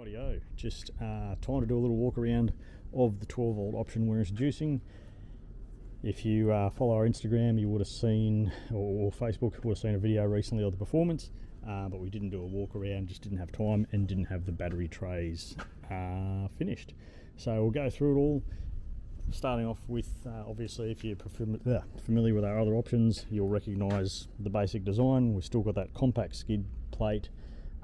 Rightio, just time to do a little walk around of the 12 volt option we're introducing. If you follow our Instagram, you would have seen, or Facebook, would have seen a video recently of the performance, but we didn't do a walk around, just didn't have time and didn't have the battery trays finished. So we'll go through it all, starting off with, obviously if you're familiar with our other options, you'll recognise the basic design. We've still got that compact skid plate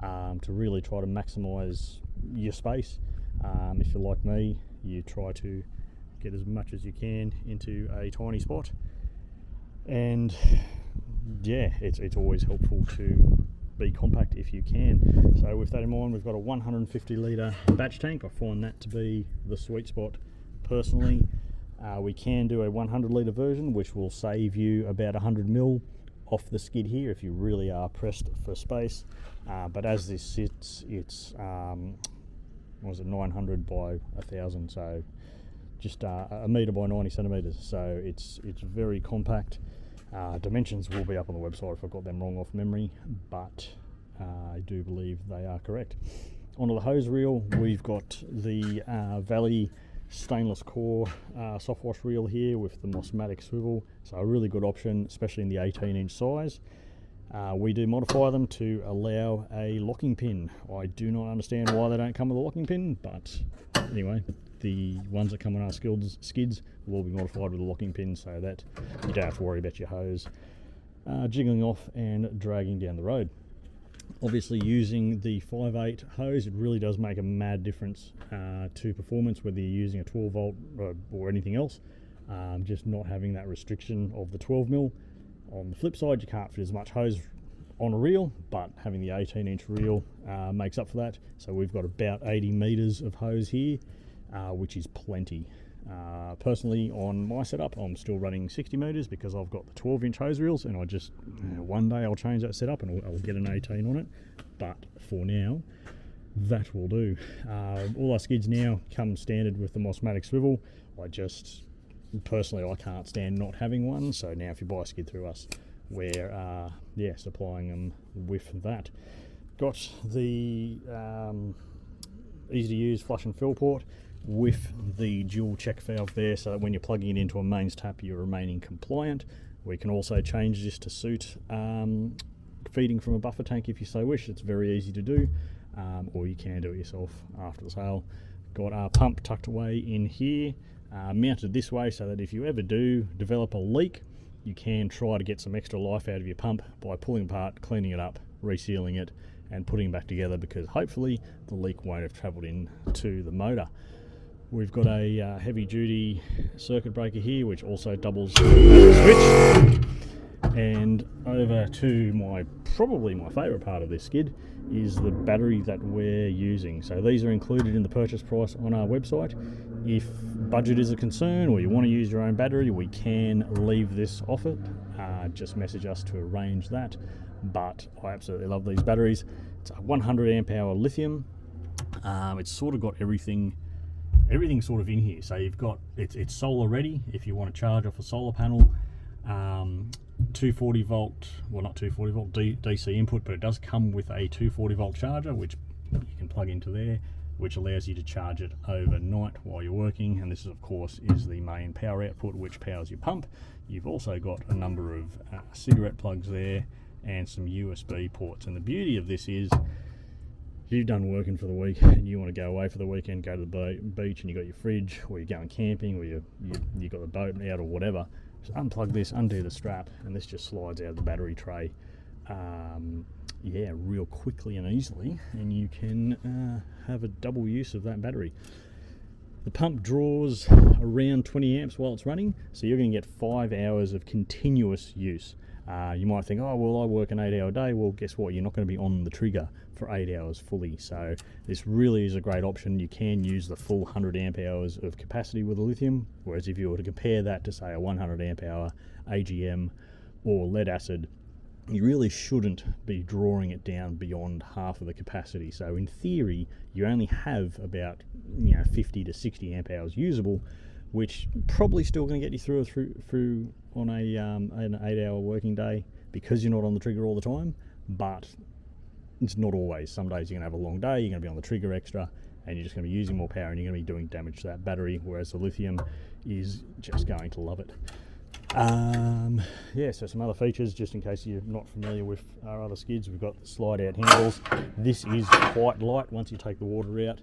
to really try to maximise your space. If you're like me, you try to get as much as you can into a tiny spot, and yeah, it's always helpful to be compact if you can. So with that in mind, we've got a 150 litre batch tank. I find that to be the sweet spot personally. We can do a 100 litre version, which will save you about 100 mil off the skid here if you really are pressed for space, but as this sits, it's what was it, 900 by 1000, so just a metre by 90 centimetres, so it's very compact. Dimensions will be up on the website if I got them wrong off memory, but I do believe they are correct. Onto the hose reel, we've got the Valley stainless core Softwash reel here with the Mossmatic swivel, so a really good option, especially in the 18-inch size. We do modify them to allow a locking pin. I do not understand why they don't come with a locking pin, but anyway, the ones that come on our skids will be modified with a locking pin so that you don't have to worry about your hose jiggling off and dragging down the road. Obviously, using the 5/8 hose, it really does make a mad difference to performance, whether you're using a 12 volt or anything else. Just not having that restriction of the 12 mil. On the flip side, you can't fit as much hose on a reel, but having the 18-inch reel makes up for that. So we've got about 80 metres of hose here, which is plenty. Personally, on my setup, I'm still running 60 metres because I've got the 12-inch hose reels, and I just, one day I'll change that setup and I'll get an 18 on it, but for now, that will do. All our skids now come standard with the Mossmatic swivel. Personally, I can't stand not having one, so now if you buy a skid through us, we're supplying them with that. Got the easy to use flush and fill port with the dual check valve there, so that when you're plugging it into a mains tap, you're remaining compliant. We can also change this to suit feeding from a buffer tank if you so wish. It's very easy to do, or you can do it yourself after the sale. Got our pump tucked away in here, mounted this way so that if you ever do develop a leak, you can try to get some extra life out of your pump by pulling apart, cleaning it up, resealing it and putting it back together, because hopefully the leak won't have travelled into the motor. We've got a heavy duty circuit breaker here, which also doubles as a switch. And over to probably my favourite part of this skid is the battery that we're using. So these are included in the purchase price on our website. If budget is a concern or you want to use your own battery, we can leave this off it. Just message us to arrange that. But I absolutely love these batteries. It's a 100 amp hour lithium. It's sort of got everything sort of in here. So you've got, it's solar ready if you want to charge off a solar panel. 240 volt, well not 240 volt DC input, but it does come with a 240 volt charger, which you can plug into there, which allows you to charge it overnight while you're working. And this is, of course, is the main power output, which powers your pump. You've also got a number of cigarette plugs there and some USB ports. And the beauty of this is, if you've done working for the week and you want to go away for the weekend, go to the beach, and you got your fridge, or you're going camping, or you got the boat out or whatever, just unplug this, undo the strap, and this just slides out of the battery tray real quickly and easily, and you can have a double use of that battery. The pump draws around 20 amps while it's running, so you're going to get 5 hours of continuous use. You might think, oh well, I work an 8-hour day. Well, guess what, you're not going to be on the trigger for 8 hours fully, so this really is a great option. You can use the full 100 amp hours of capacity with the lithium, whereas if you were to compare that to say a 100 amp hour AGM or lead acid, you really shouldn't be drawing it down beyond half of the capacity. So in theory, you only have about 50 to 60 amp hours usable, which probably still going to get you through on an 8-hour working day, because you're not on the trigger all the time. But it's not always. Some days you're going to have a long day, you're going to be on the trigger extra, and you're just going to be using more power, and you're going to be doing damage to that battery, whereas the lithium is just going to love it. Yeah, so some other features, just in case you're not familiar with our other skids. We've got the slide out handles. This is quite light once you take the water out,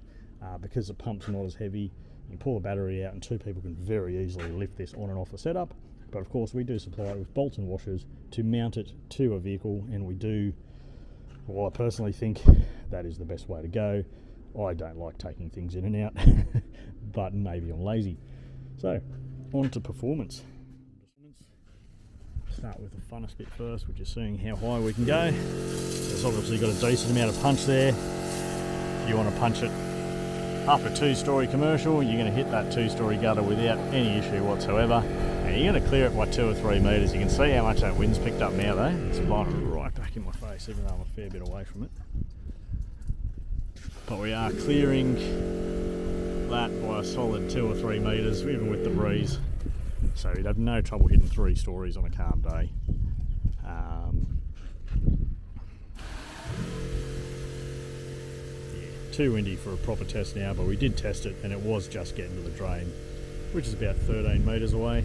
because the pump's not as heavy. You can pull the battery out and two people can very easily lift this on and off the setup. But of course we do supply it with bolts and washers to mount it to a vehicle, and we do, well, I personally think that is the best way to go. I don't like taking things in and out, but maybe I'm lazy. So, on to performance. Start with the funnest bit first, which is seeing how high we can go. It's obviously got a decent amount of punch there. If you want to punch it up a 2-story commercial, you're going to hit that 2-story gutter without any issue whatsoever. And you're going to clear it by 2 or 3 metres. You can see how much that wind's picked up now though. It's blowing right back in my face, even though I'm a fair bit away from it. But we are clearing that by a solid 2 or 3 metres, even with the breeze. So you'd have no trouble hitting 3 stories on a calm day. Yeah, too windy for a proper test now, but we did test it and it was just getting to the drain, which is about 13 metres away.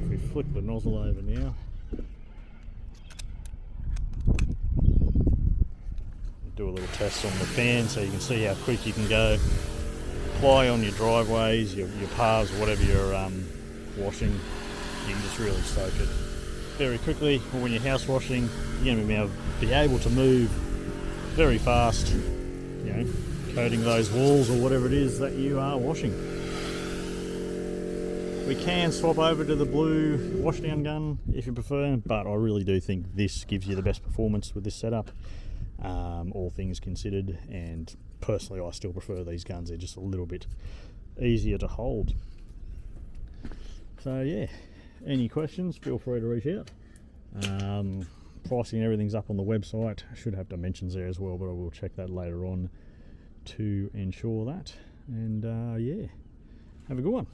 If we flick the nozzle over now, do a little test on the fan so you can see how quick you can go. Apply on your driveways, your paths, whatever you're washing. You can just really soak it very quickly. Or when you're house washing, you're going to be able to move very fast, you know, coating those walls or whatever it is that you are washing. We can swap over to the blue washdown gun if you prefer, but I really do think this gives you the best performance with this setup, all things considered, and personally I still prefer these guns. They're just a little bit easier to hold. So yeah, any questions, feel free to reach out. Pricing and everything's up on the website. I should have dimensions there as well, but I will check that later on to ensure that. And yeah, have a good one.